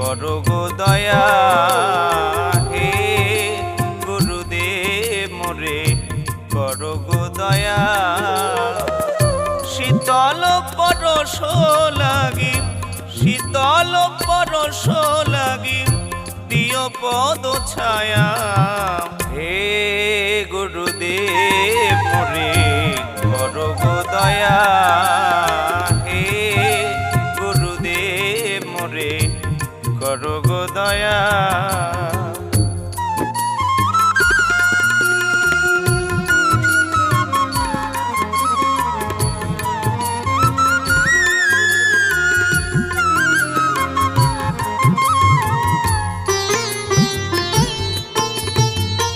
করো গো দয়া, হে গুরুদেব মোরে করো গো দয়া। শীতল পরশ লাগি, শীতল পরশ লাগি দিও পদ ছায়া,